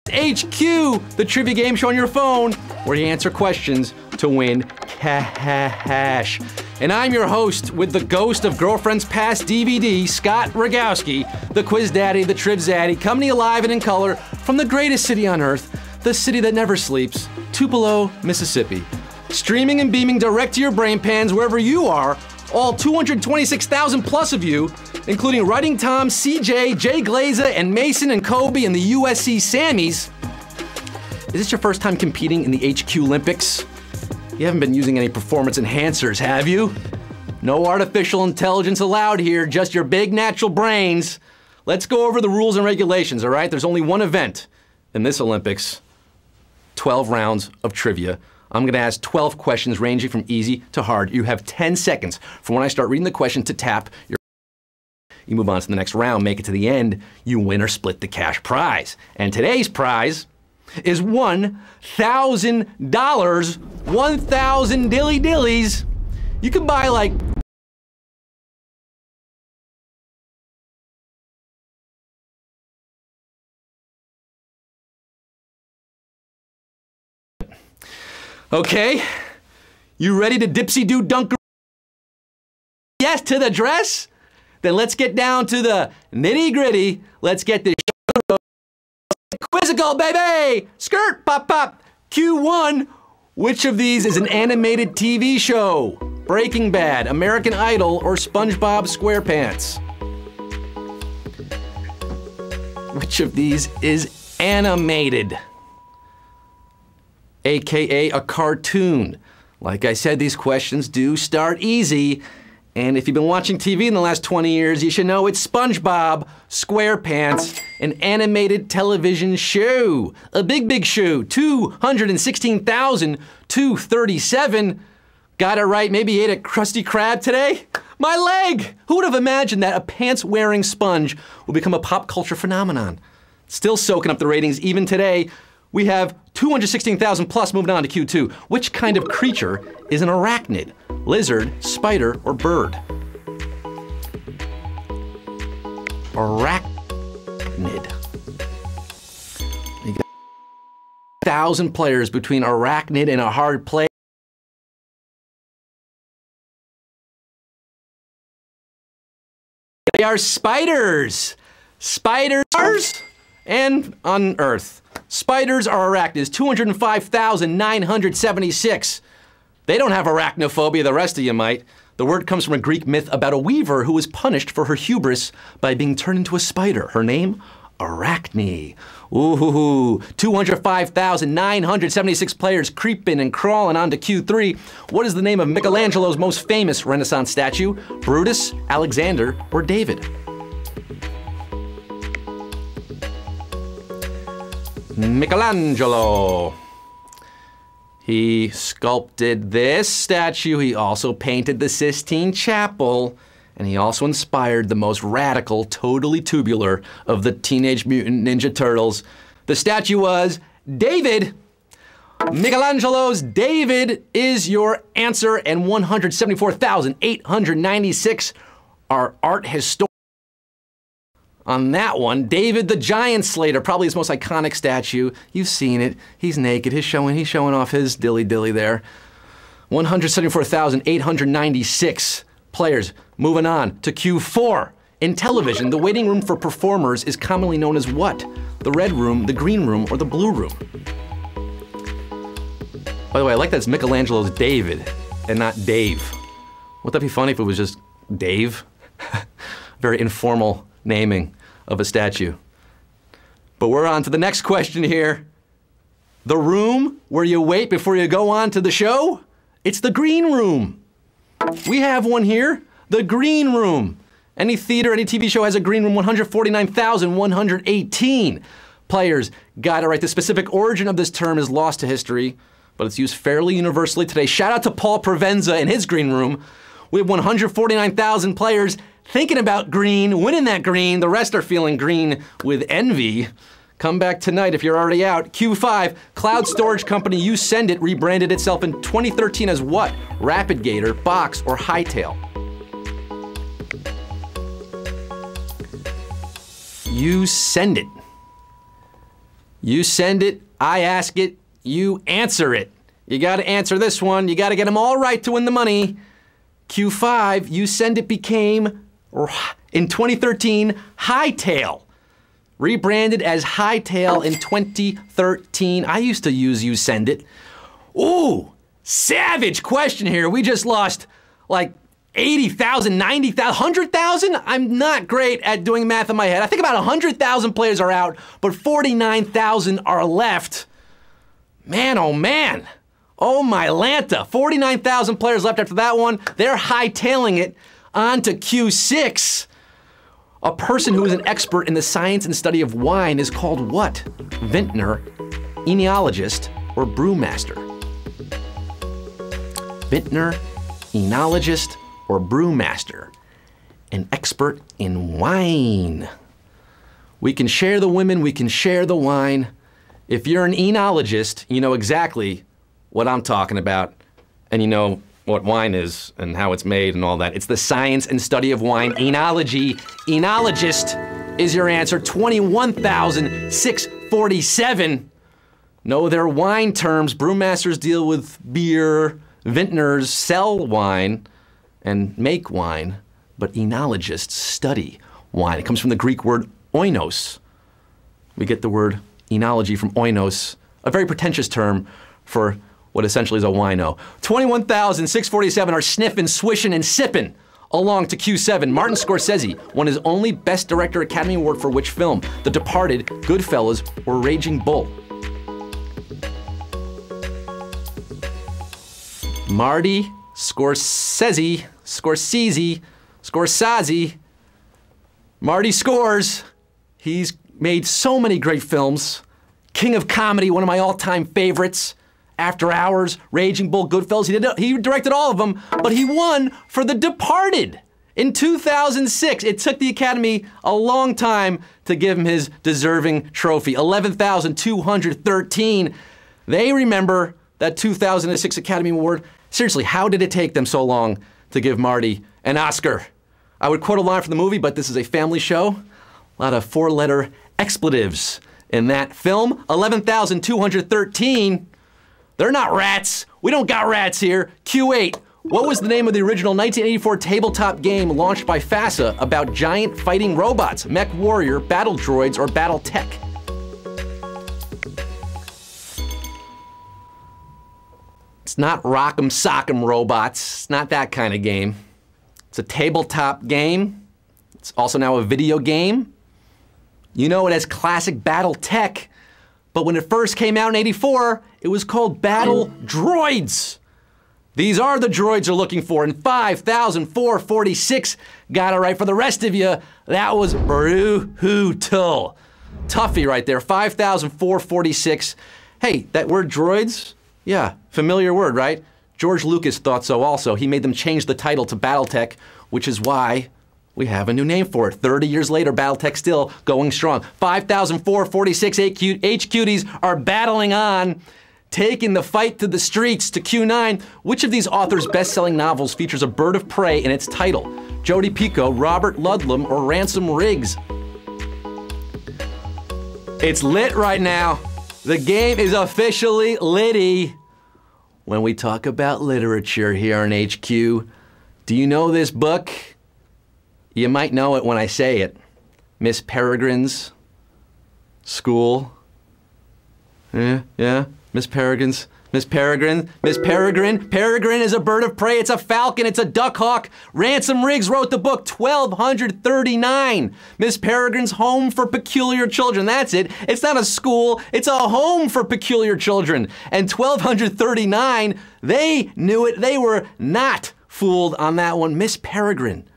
HQ, the trivia game show on your phone, where you answer questions to win cash. And I'm your host with the ghost of Girlfriend's Past DVD, Scott Rogowski, the quiz daddy, the triv zaddy, coming to you live and in color from the greatest city on earth, the city that never sleeps, Tupelo, Mississippi. Streaming and beaming direct to your brain pans wherever you are, all 226,000 plus of you, including Writing Tom, CJ, Jay Glaza, and Mason and Kobe and the USC Sammies. Is this your first time competing in the HQ Olympics? You haven't been using any performance enhancers, have you? No artificial intelligence allowed here, just your big natural brains. Let's go over the rules and regulations, all right? There's only one event in this Olympics, 12 rounds of trivia. I'm gonna ask 12 questions ranging from easy to hard. You have 10 seconds from when I start reading the question to tap your. You move on to the next round, make it to the end, you win or split the cash prize. And today's prize is $1,000, 1,000 dilly-dillies. You can buy like okay, you ready to dipsy-do dunk yes to the dress? Then let's get down to the nitty-gritty. Let's get this quizzical, baby! Skirt, pop, pop. Q1, which of these is an animated TV show? Breaking Bad, American Idol, or SpongeBob SquarePants? Which of these is animated? AKA a cartoon. Like I said, these questions do start easy. And if you've been watching TV in the last 20 years, you should know it's SpongeBob SquarePants, an animated television show. A big show, 216,237. Got it right, maybe you ate a Krusty Krab today? My leg! Who would have imagined that a pants-wearing sponge will become a pop culture phenomenon? Still soaking up the ratings even today. We have 216,000 plus moving on to Q2. Which kind of creature is an arachnid? Lizard, spider, or bird? Arachnid. You got 1,000 players between arachnid and a hard play. They are spiders. Spiders and on Earth. Spiders are arachnids, 205,976. They don't have arachnophobia, the rest of you might. The word comes from a Greek myth about a weaver who was punished for her hubris by being turned into a spider. Her name? Arachne. Ooh, 205,976 players creeping and crawling onto Q3. What is the name of Michelangelo's most famous Renaissance statue? Brutus, Alexander, or David? Michelangelo. He sculpted this statue, he also painted the Sistine Chapel, and he also inspired the most radical, totally tubular of the Teenage Mutant Ninja Turtles. The statue was David. Michelangelo's David is your answer, and 174,896 are art historians. On that one, David the Giant Slayer, probably his most iconic statue. You've seen it. He's naked. He's showing off his dilly-dilly there. 174,896 players. Moving on to Q4. In television, the waiting room for performers is commonly known as what? The red room, the green room, or the blue room? By the way, I like that it's Michelangelo's David and not Dave. Wouldn't that be funny if it was just Dave? Very informal naming of a statue. But we're on to the next question here. The room where you wait before you go on to the show? It's the green room. We have one here, the green room. Any theater, any TV show has a green room, 149,118 players got it right. The specific origin of this term is lost to history, but it's used fairly universally today. Shout out to Paul Provenza and his green room. We have 149,000 players thinking about green, winning that green. The rest are feeling green with envy. Come back tonight if you're already out. Q5, cloud storage company YouSendIt rebranded itself in 2013 as what? RapidGator, Box, or Hightail? YouSendIt. You send it, I ask it, you answer it. You gotta answer this one. You gotta get them all right to win the money. Q5, you send it became, in 2013, Hightail. Rebranded as Hightail in 2013. I used to use You Send It. Ooh, savage question here. We just lost like 80,000, 90,000, 100,000? I'm not great at doing math in my head. I think about 100,000 players are out, but 49,000 are left. Man, oh man. Oh my Lanta. 49,000 players left after that one. They're hightailing it on to Q6. A person who is an expert in the science and study of wine is called what? Vintner, enologist, or brewmaster? Vintner, enologist, or brewmaster? An expert in wine. We can share the women, we can share the wine. If you're an enologist, you know exactly what I'm talking about, and you know what wine is and how it's made and all that. It's the science and study of wine. Enology, enologist is your answer. 21,647. No, they're wine terms. Brewmasters deal with beer. Vintners sell wine and make wine, but enologists study wine. It comes from the Greek word oinos. We get the word enology from oinos, a very pretentious term for what essentially is a wino. 21,647 are sniffing, swishing, and sipping along to Q7. Martin Scorsese won his only Best Director Academy Award for which film? The Departed, Goodfellas, or Raging Bull? Marty Scorsese. Marty Scores. He's made so many great films. King of Comedy, one of my all-time favorites. After Hours, Raging Bull, Goodfellas. He directed all of them, but he won for The Departed in 2006. It took the Academy a long time to give him his deserving trophy. 11,213. They remember that 2006 Academy Award. Seriously, how did it take them so long to give Marty an Oscar? I would quote a line from the movie, but this is a family show. A lot of four-letter expletives in that film. 11,213. They're not rats. We don't got rats here. Q8. What was the name of the original 1984 tabletop game launched by FASA about giant fighting robots, Mech Warrior, Battle Droids, or Battle Tech? It's not Rock'em Sock'em Robots. It's not that kind of game. It's a tabletop game. It's also now a video game. You know it as classic Battle Tech, but when it first came out in '84, it was called Battle Droids. These are the droids you're looking for, and 5,446 got it right. For the rest of you, that was brutal. Toughie right there, 5,446. Hey, that word droids, yeah, familiar word, right? George Lucas thought so also. He made them change the title to Battletech, which is why we have a new name for it. 30 years later, Battletech still going strong. 5,446 HQTs are battling on, taking the fight to the streets to Q9. Which of these authors' best-selling novels features a bird of prey in its title? Jodi Picoult, Robert Ludlum, or Ransom Riggs? It's lit right now. The game is officially litty. When we talk about literature here on HQ, do you know this book? You might know it when I say it. Miss Peregrine's School. Yeah, Miss Peregrine. Peregrine is a bird of prey, it's a falcon, it's a duck hawk. Ransom Riggs wrote the book 1239. Miss Peregrine's Home for Peculiar Children. That's it. It's not a school, it's a home for peculiar children. And 1239, they knew it. They were not fooled on that one. Miss Peregrine.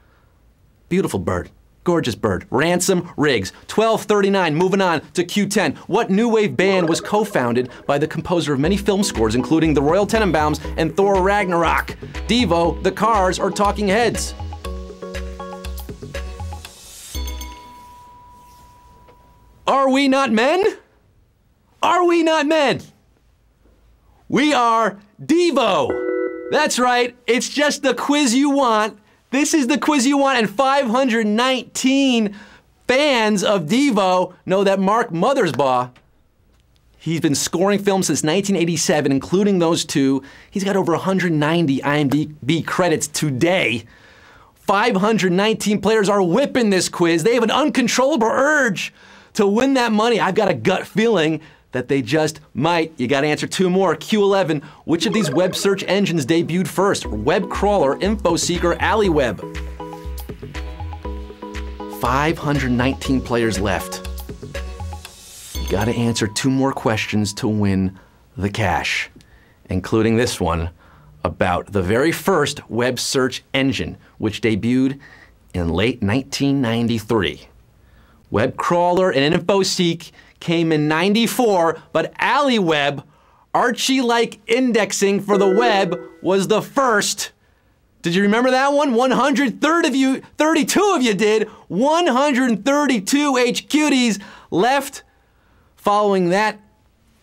Beautiful bird. Gorgeous bird. Ransom Riggs. 1239. Moving on to Q10. What new wave band was co-founded by the composer of many film scores, including the Royal Tenenbaums and Thor Ragnarok? Devo, The Cars, or Talking Heads? Are we not men? Are we not men? We are Devo. That's right. It's just the quiz you want. This is the quiz you want, and 519 fans of Devo know that Mark Mothersbaugh He's been scoring films since 1987, including those two. He's got over 190 IMDb credits today. 519 players are whipping this quiz. They have an uncontrollable urge to win that money. I've got a gut feeling that they just might. You gotta answer two more. Q11, which of these web search engines debuted first? Web crawler, InfoSeek, or AliWeb? 519 players left. You gotta answer two more questions to win the cash, including this one about the very first web search engine, which debuted in late 1993. Web crawler and InfoSeek came in 94, but AliWeb, Archie-like indexing for the web, was the first. Did you remember that one? 32 of you did. 132 HQTs left following that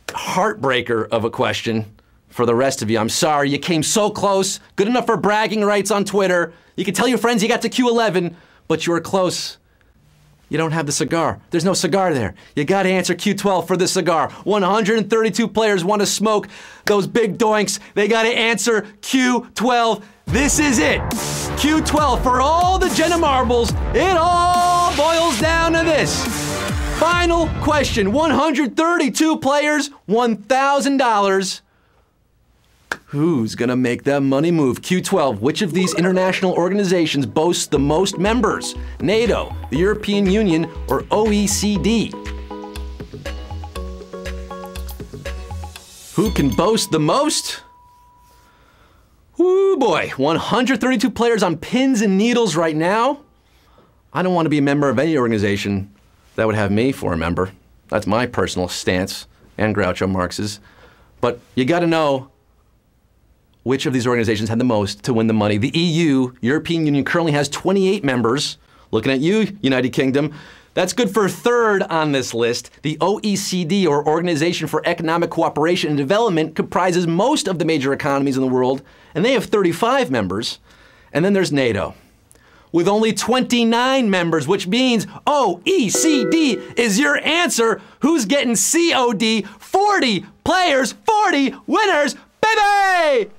heartbreaker of a question. For the rest of you, I'm sorry, you came so close. Good enough for bragging rights on Twitter. You can tell your friends you got to Q11, but you were close. You don't have the cigar. There's no cigar there. You gotta answer Q12 for the cigar. 132 players want to smoke those big doinks. They gotta answer Q12. This is it. Q12 for all the Jenna marbles. It all boils down to this. Final question. 132 players, $1,000. Who's gonna make that money move? Q12, which of these international organizations boasts the most members? NATO, the European Union, or OECD? Who can boast the most? Woo boy, 132 players on pins and needles right now. I don't want to be a member of any organization that would have me for a member. That's my personal stance, and Groucho Marx's. But you gotta know which of these organizations had the most to win the money. The EU, European Union, currently has 28 members. Looking at you, United Kingdom. That's good for third on this list. The OECD, or Organization for Economic Cooperation and Development, comprises most of the major economies in the world, and they have 35 members. And then there's NATO, with only 29 members, which means OECD is your answer. Who's getting COD? 40 players, 40 winners, baby!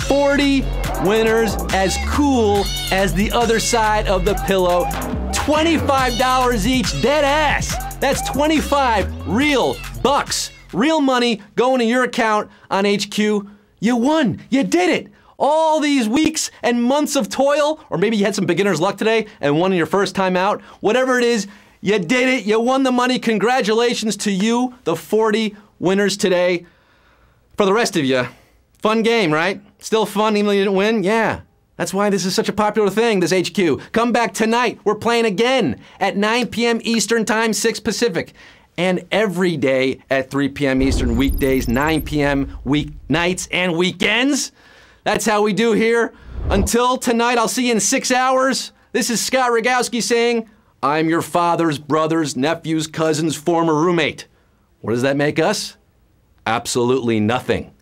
40 winners, as cool as the other side of the pillow. $25 each, dead ass. That's 25 real bucks. Real money going to your account on HQ. You won. You did it. All these weeks and months of toil, or maybe you had some beginner's luck today and won your first time out. Whatever it is, you did it. You won the money. Congratulations to you, the 40 winners today. For the rest of you, fun game, right? Still fun even though you didn't win? Yeah. That's why this is such a popular thing, this HQ. Come back tonight. We're playing again at 9 p.m. Eastern Time, 6 Pacific. And every day at 3 p.m. Eastern, weekdays, 9 p.m. weeknights and weekends. That's how we do here. Until tonight, I'll see you in 6 hours. This is Scott Rogowski saying, I'm your father's brother's nephew's cousin's former roommate. What does that make us? Absolutely nothing.